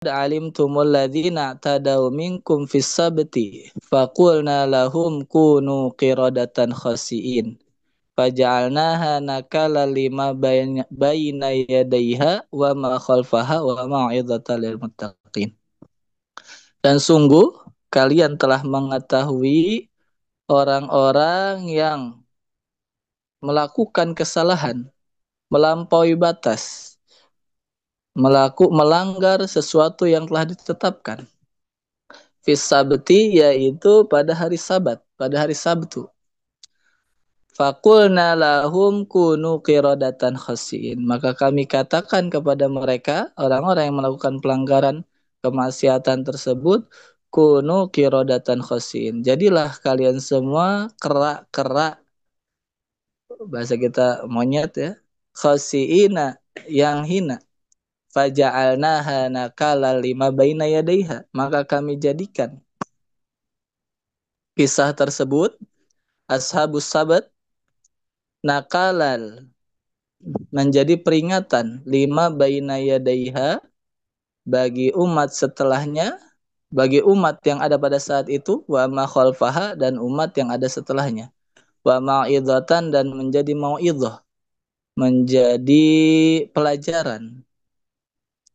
alimtumul ladzina tadaw minkum fis sabti faqulna lahum kunu qiradatan khasiin faja'alnaha nakala lima bayna yadayha wa ma khalfaha wa mau'izatan lil muttaqin. Dan sungguh kalian telah mengetahui orang-orang yang melakukan kesalahan, melampaui batas, melanggar sesuatu yang telah ditetapkan. Fis sabti, yaitu pada hari Sabat, pada hari Sabtu. Fakulna lahum kunu qiradatan khasiin. Maka kami katakan kepada mereka, orang-orang yang melakukan pelanggaran kemaksiatan tersebut, kunu qiradatan khasiin. Jadilah kalian semua kerak-kerak, bahasa kita monyet ya, khasiina, yang hina. Faja'alnaha nakala lima baina yadaiha. Maka kami jadikan kisah tersebut, Ashabus Sabat, nakalan, menjadi peringatan, lima baina yadaiha, bagi umat setelahnya, bagi umat yang ada pada saat itu, wa ma khalfaha, dan umat yang ada setelahnya, wa mau'izatan, dan menjadi mau'izah, menjadi pelajaran,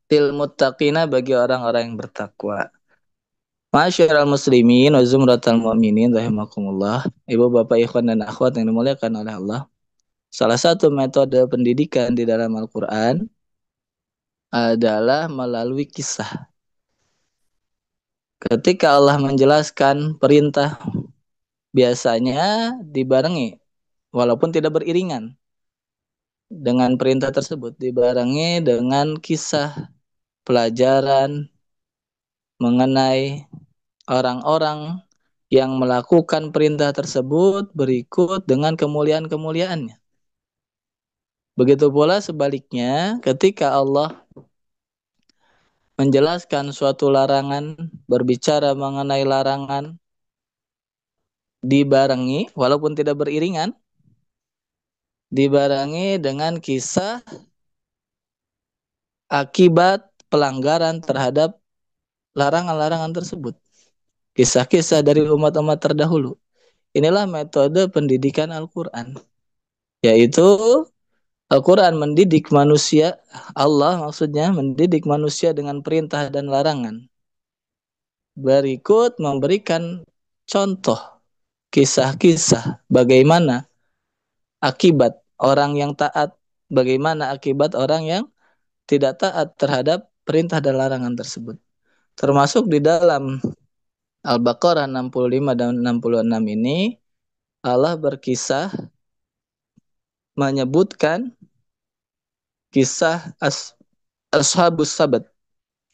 til muttaqina, bagi orang-orang yang bertakwa. Masyiral muslimin wa zumratal mu'minin rahimakumullah. Ibu bapak ikhwan dan akhwat yang dimuliakan oleh Allah. Salah satu metode pendidikan di dalam Al-Quran adalah melalui kisah. Ketika Allah menjelaskan perintah, biasanya dibarengi, walaupun tidak beriringan dengan perintah tersebut, dibarengi dengan kisah, pelajaran mengenai orang-orang yang melakukan perintah tersebut berikut dengan kemuliaan-kemuliaannya. Begitu pula sebaliknya, ketika Allah menjelaskan suatu larangan, berbicara mengenai larangan, dibarengi, walaupun tidak beriringan, dibarengi dengan kisah akibat pelanggaran terhadap larangan-larangan tersebut. Kisah-kisah dari umat-umat terdahulu. Inilah metode pendidikan Al-Quran. Yaitu Al-Quran mendidik manusia, Allah maksudnya mendidik manusia dengan perintah dan larangan. Berikut memberikan contoh kisah-kisah bagaimana akibat orang yang taat, bagaimana akibat orang yang tidak taat terhadap perintah dan larangan tersebut. Termasuk di dalam Al-Baqarah 65 dan 66 ini, Allah berkisah menyebutkan kisah Ashabus Sabat,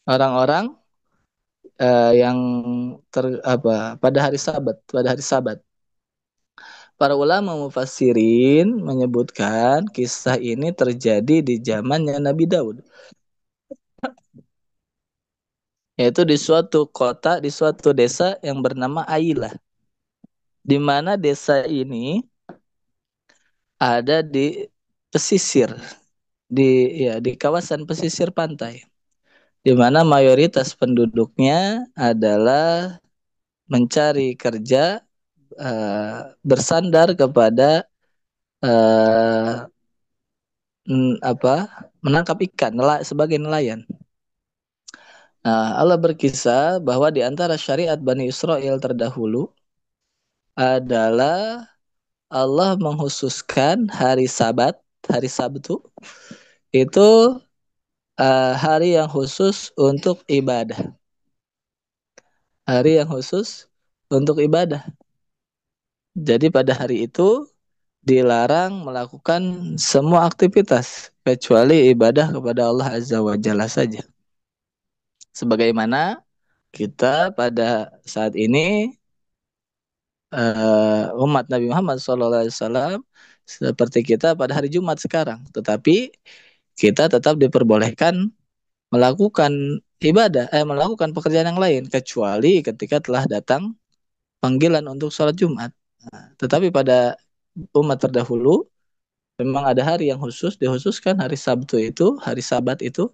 orang-orang yang pada hari Sabat. Para ulama mufassirin menyebutkan kisah ini terjadi di zamannya Nabi Daud. Yaitu di suatu kota, di suatu desa yang bernama Ailah. Di mana desa ini ada di pesisir, di kawasan pesisir pantai, di mana mayoritas penduduknya adalah mencari kerja, bersandar kepada menangkap ikan sebagai nelayan. Nah, Allah berkisah bahwa di antara syariat Bani Israel terdahulu adalah Allah menghususkan hari Sabtu itu hari yang khusus untuk ibadah. Hari yang khusus untuk ibadah. Jadi pada hari itu dilarang melakukan semua aktivitas kecuali ibadah kepada Allah Azza wa Jalla saja. Sebagaimana kita pada saat ini umat Nabi Muhammad SAW seperti kita pada hari Jumat sekarang, tetapi kita tetap diperbolehkan melakukan melakukan pekerjaan yang lain kecuali ketika telah datang panggilan untuk sholat Jumat. Nah, tetapi pada umat terdahulu memang ada hari yang khusus, dikhususkan hari Sabtu itu, hari Sabat itu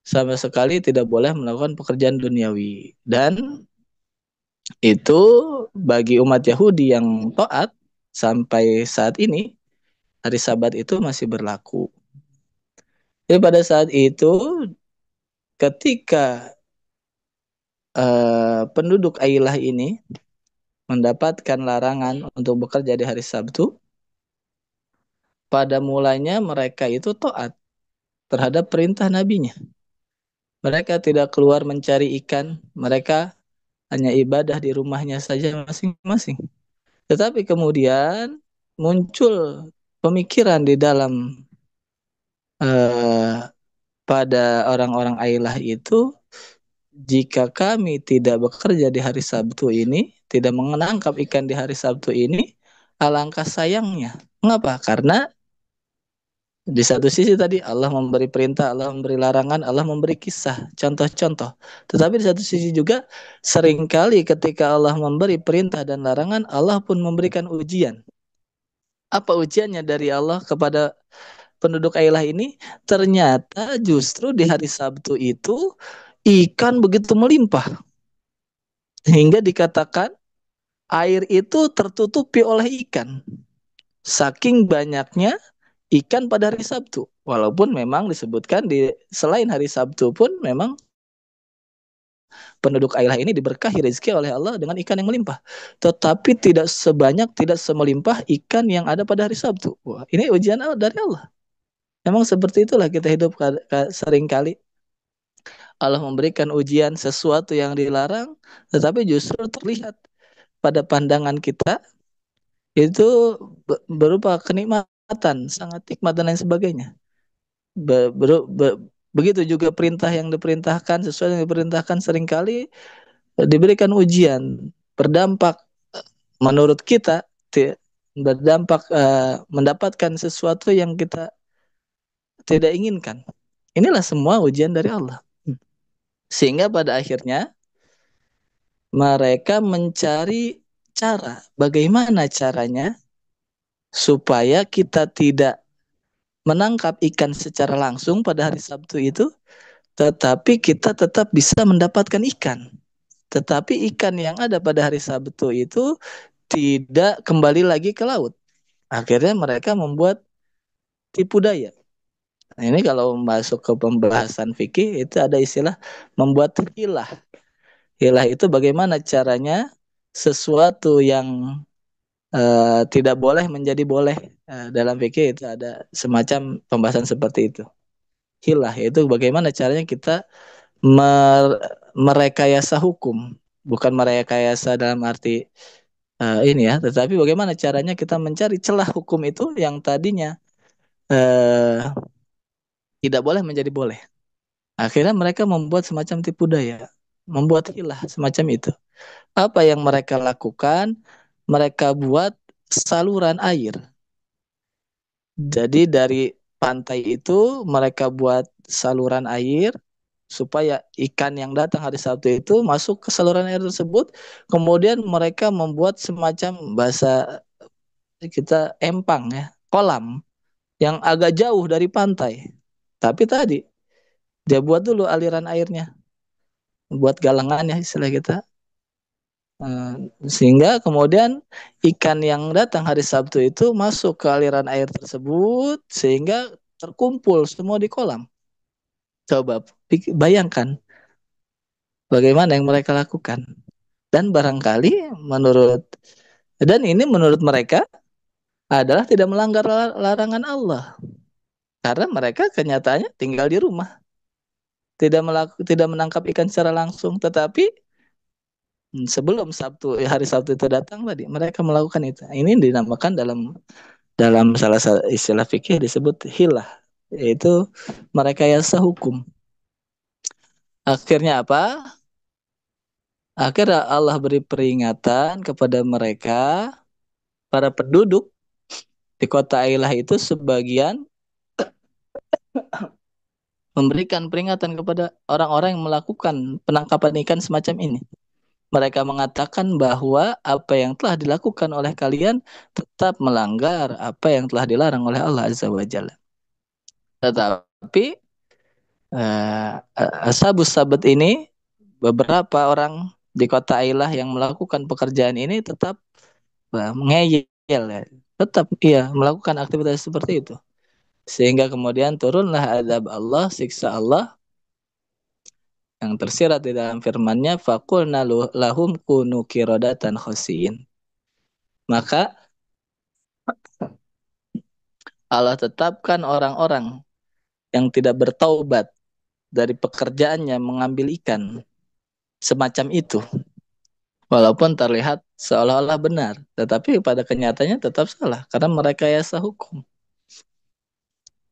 sama sekali tidak boleh melakukan pekerjaan duniawi. Dan itu bagi umat Yahudi yang taat sampai saat ini, hari Sabat itu masih berlaku. Jadi pada saat itu ketika penduduk Ailah ini mendapatkan larangan untuk bekerja di hari Sabtu, pada mulanya mereka itu taat terhadap perintah nabinya. Mereka tidak keluar mencari ikan, mereka hanya ibadah di rumahnya saja masing-masing. Tetapi kemudian muncul pemikiran di dalam eh, pada orang-orang Ailah itu, jika kami tidak bekerja di hari Sabtu ini, tidak menangkap ikan di hari Sabtu ini, alangkah sayangnya. Mengapa? Karena di satu sisi tadi Allah memberi perintah, Allah memberi larangan, Allah memberi kisah, contoh-contoh. Tetapi di satu sisi juga seringkali ketika Allah memberi perintah dan larangan, Allah pun memberikan ujian. Apa ujiannya dari Allah kepada penduduk Ailah ini? Ternyata justru di hari Sabtu itu ikan begitu melimpah. Hingga dikatakan air itu tertutupi oleh ikan. Saking banyaknya ikan pada hari Sabtu. Walaupun memang disebutkan di selain hari Sabtu pun memang penduduk Ailah ini diberkahi rezeki oleh Allah dengan ikan yang melimpah. Tetapi tidak sebanyak, tidak semelimpah ikan yang ada pada hari Sabtu. Wah, ini ujian dari Allah. Memang seperti itulah kita hidup sering kali. Allah memberikan ujian sesuatu yang dilarang, tetapi justru terlihat pada pandangan kita itu berupa kenikmatan, sangat nikmat dan lain sebagainya. Be, ber, be, Begitu juga perintah yang diperintahkan, sesuatu yang diperintahkan seringkali diberikan ujian, berdampak menurut kita berdampak mendapatkan sesuatu yang kita tidak inginkan. Inilah semua ujian dari Allah. Sehingga pada akhirnya mereka mencari cara, bagaimana caranya supaya kita tidak menangkap ikan secara langsung pada hari Sabtu itu, tetapi kita tetap bisa mendapatkan ikan. Tetapi ikan yang ada pada hari Sabtu itu tidak kembali lagi ke laut. Akhirnya mereka membuat tipu daya. Nah, ini kalau masuk ke pembahasan fikih itu ada istilah membuat hilah. Hilah itu bagaimana caranya sesuatu yang tidak boleh menjadi boleh. Dalam fikih itu ada semacam pembahasan seperti itu. Hilah yaitu bagaimana caranya kita merekayasa hukum, bukan merekayasa dalam arti ini ya, tetapi bagaimana caranya kita mencari celah hukum itu yang tadinya uh, tidak boleh menjadi boleh. Akhirnya mereka membuat semacam tipu daya, membuat hilah semacam itu. Apa yang mereka lakukan? Mereka buat saluran air. Jadi dari pantai itu mereka buat saluran air supaya ikan yang datang hari Sabtu itu masuk ke saluran air tersebut. Kemudian mereka membuat semacam bahasa kita empang ya, kolam yang agak jauh dari pantai. Tapi tadi dia buat dulu aliran airnya, buat galangan ya istilah kita. Sehingga kemudian ikan yang datang hari Sabtu itu masuk ke aliran air tersebut sehingga terkumpul semua di kolam. Coba bayangkan bagaimana yang mereka lakukan. Dan barangkali menurut mereka adalah tidak melanggar larangan Allah. Karena mereka kenyataannya tinggal di rumah. Tidak menangkap ikan secara langsung. Tetapi sebelum hari Sabtu itu datang tadi, mereka melakukan itu. Ini dinamakan dalam dalam salah satu istilah fikih disebut hilah. Yaitu merekayasa hukum. Akhirnya apa? Akhirnya Allah beri peringatan kepada mereka, para penduduk di kota Ailah itu sebagian memberikan peringatan kepada orang-orang yang melakukan penangkapan ikan semacam ini. Mereka mengatakan bahwa apa yang telah dilakukan oleh kalian tetap melanggar apa yang telah dilarang oleh Allah Azza wa Jalla. Tetapi Ashabus Sabat ini beberapa orang di kota Ailah yang melakukan pekerjaan ini tetap ngeyel ya. Tetap iya melakukan aktivitas seperti itu. Sehingga kemudian turunlah azab Allah, siksa Allah yang tersirat di dalam firman-Nya faqulna lahum kunu qiradatan khasiin. Maka Allah tetapkan orang-orang yang tidak bertaubat dari pekerjaannya mengambil ikan semacam itu. Walaupun terlihat seolah-olah benar, tetapi pada kenyataannya tetap salah karena merekayasa hukum.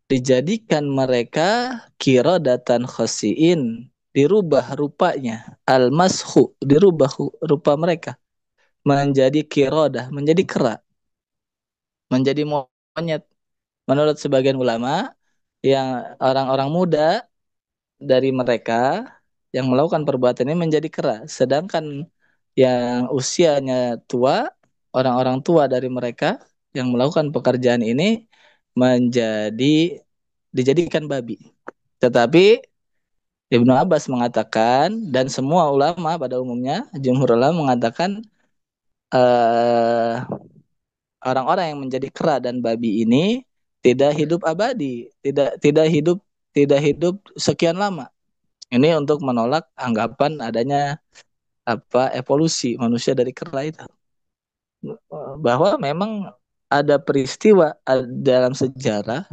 Dijadikan mereka qiradatan khasiin, dirubah rupanya, al-mashu, dirubah rupa mereka menjadi qirodah, menjadi kera, menjadi monyet. Menurut sebagian ulama, yang orang-orang muda dari mereka yang melakukan perbuatan ini menjadi kera, sedangkan yang usianya tua, orang-orang tua dari mereka yang melakukan pekerjaan ini menjadi dijadikan babi. Tetapi Ibnu Abbas mengatakan dan semua ulama pada umumnya, jumhur ulama mengatakan eh, orang-orang yang menjadi kera dan babi ini tidak hidup abadi, tidak hidup sekian lama. Ini untuk menolak anggapan adanya evolusi manusia dari kera itu. Bahwa memang ada peristiwa dalam sejarah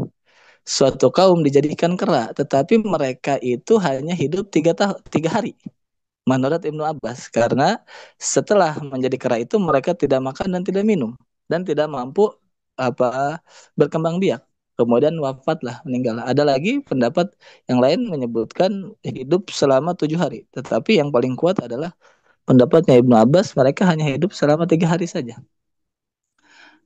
suatu kaum dijadikan kera, tetapi mereka itu hanya hidup 3 hari. Menurut Ibnu Abbas, karena setelah menjadi kera itu mereka tidak makan dan tidak minum dan tidak mampu apa berkembang biak. Kemudian wafatlah, meninggal. Ada lagi pendapat yang lain menyebutkan hidup selama 7 hari. Tetapi yang paling kuat adalah pendapatnya Ibnu Abbas, mereka hanya hidup selama 3 hari saja.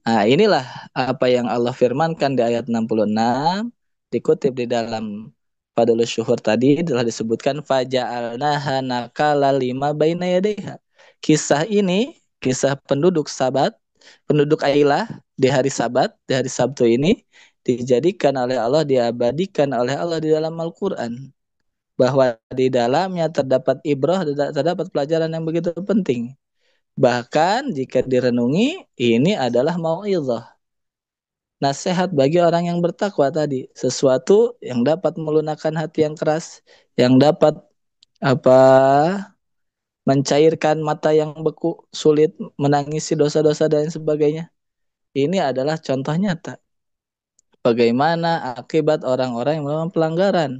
Nah, inilah apa yang Allah firmankan di ayat 66, dikutip di dalam Fadlus Syuhur tadi telah disebutkan faja'alnaha nakala lima baina yadaiha. Kisah ini, kisah penduduk Sabat, penduduk Ailah di hari Sabat, di hari Sabtu ini dijadikan oleh Allah, diabadikan oleh Allah di dalam Al-Qur'an bahwa di dalamnya terdapat ibrah, terdapat pelajaran yang begitu penting. Bahkan jika direnungi, ini adalah mau'izah, nasihat bagi orang yang bertakwa tadi, sesuatu yang dapat melunakkan hati yang keras, yang dapat apa mencairkan mata yang beku, sulit menangisi dosa-dosa dan sebagainya. Ini adalah contoh nyata bagaimana akibat orang-orang yang melakukan pelanggaran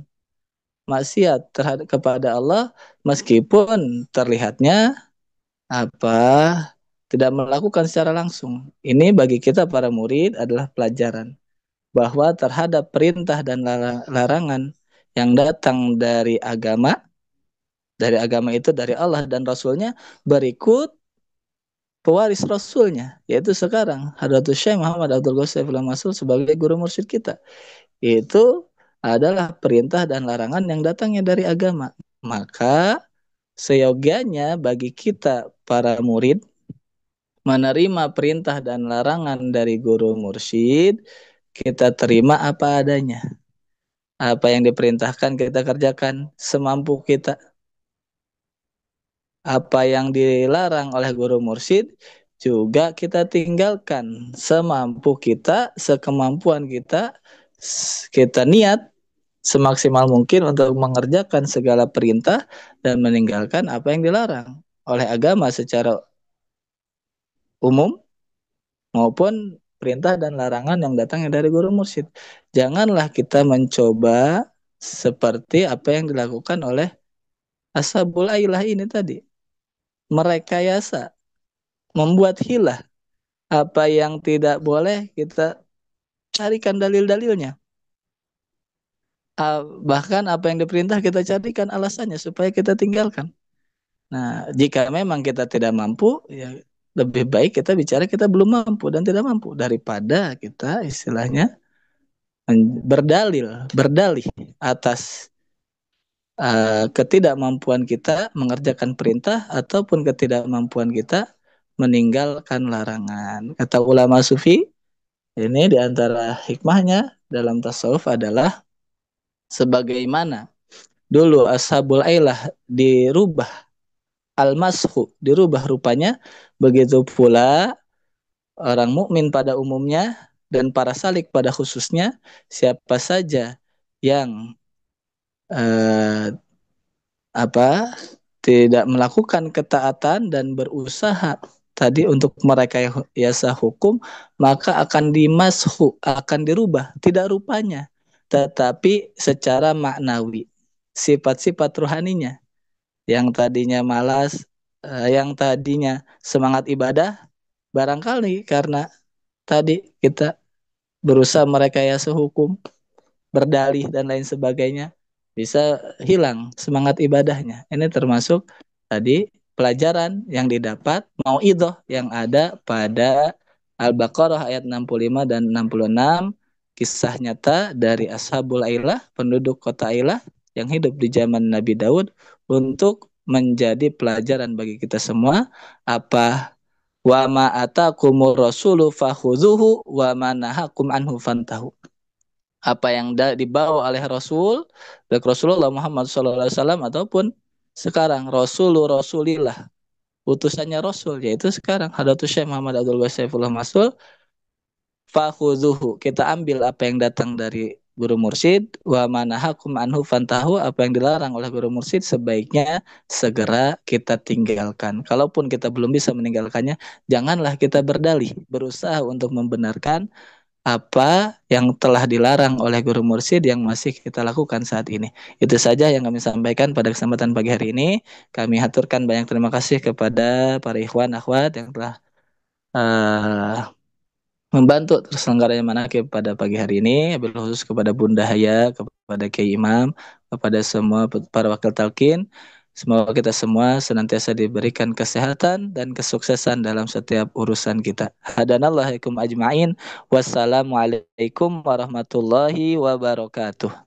maksiat terhadap kepada Allah meskipun terlihatnya apa tidak melakukan secara langsung. Ini bagi kita para murid adalah pelajaran bahwa terhadap perintah dan larangan yang datang dari agama itu dari Allah dan Rasulnya, berikut pewaris Rasulnya, yaitu sekarang Hadratus Syekh Muhammad Abdul Ghosef Masud sebagai guru mursyid kita. Itu adalah perintah dan larangan yang datangnya dari agama. Maka seyogianya bagi kita para murid menerima perintah dan larangan dari guru mursyid, kita terima apa adanya. Apa yang diperintahkan kita kerjakan semampu kita. Apa yang dilarang oleh guru mursyid juga kita tinggalkan semampu kita, sekemampuan kita. Kita niat semaksimal mungkin untuk mengerjakan segala perintah dan meninggalkan apa yang dilarang oleh agama secara umum maupun perintah dan larangan yang datangnya dari guru mursyid. Janganlah kita mencoba seperti apa yang dilakukan oleh Ashabul Ailah ini tadi. Merekayasa, membuat hilah. Apa yang tidak boleh kita carikan dalil-dalilnya. Bahkan apa yang diperintah kita carikan alasannya supaya kita tinggalkan. Nah, jika memang kita tidak mampu, ya lebih baik kita bicara kita belum mampu dan tidak mampu daripada kita istilahnya berdalih atas ketidakmampuan kita mengerjakan perintah ataupun ketidakmampuan kita meninggalkan larangan. Kata ulama sufi, ini diantara hikmahnya dalam tasawuf adalah sebagaimana dulu ashabul ailah dirubah, al-mashu dirubah rupanya, begitu pula orang mukmin pada umumnya dan para salik pada khususnya, siapa saja yang eh, apa tidak melakukan ketaatan dan berusaha tadi untuk merekayasa hukum, maka akan dimashu, akan dirubah, tidak rupanya, tetapi secara maknawi, sifat-sifat rohaninya, yang tadinya malas, yang tadinya semangat ibadah, barangkali karena tadi kita berusaha merekayasa hukum, berdalih dan lain sebagainya, bisa hilang semangat ibadahnya. Ini termasuk tadi pelajaran yang didapat, mauidhah yang ada pada Al-Baqarah ayat 65 dan 66, kisah nyata dari Ashabul Ailah, penduduk kota Ailah yang hidup di zaman Nabi Daud, untuk menjadi pelajaran bagi kita semua. Apa wa ma atakumur rasulu fakhudhuhu wa ma nahakum anhu fantahu. Apa yang dibawa oleh Rasul, baik Rasulullah Muhammad SAW ataupun sekarang Rasulillah, utusannya Rasul, yaitu sekarang Hadratus Syekh Muhammad Abdul Wasaifullah Masul, fakhuzuhu, kita ambil apa yang datang dari guru mursyid, wa manahakum anhu fantahu, apa yang dilarang oleh guru mursyid sebaiknya segera kita tinggalkan. Kalaupun kita belum bisa meninggalkannya, janganlah kita berdalih, berusaha untuk membenarkan apa yang telah dilarang oleh guru mursyid yang masih kita lakukan saat ini. Itu saja yang kami sampaikan pada kesempatan pagi hari ini. Kami haturkan banyak terima kasih kepada para ikhwan akhwat yang telah uh, membantu terselenggaranya manakib pada pagi hari ini, wabil khusus kepada Bunda Haya, kepada Kiai Imam, kepada semua para wakil talqin. Semoga kita semua senantiasa diberikan kesehatan dan kesuksesan dalam setiap urusan kita. Hadanallahaikum ajma'in. Wassalamualaikum warahmatullahi wabarakatuh.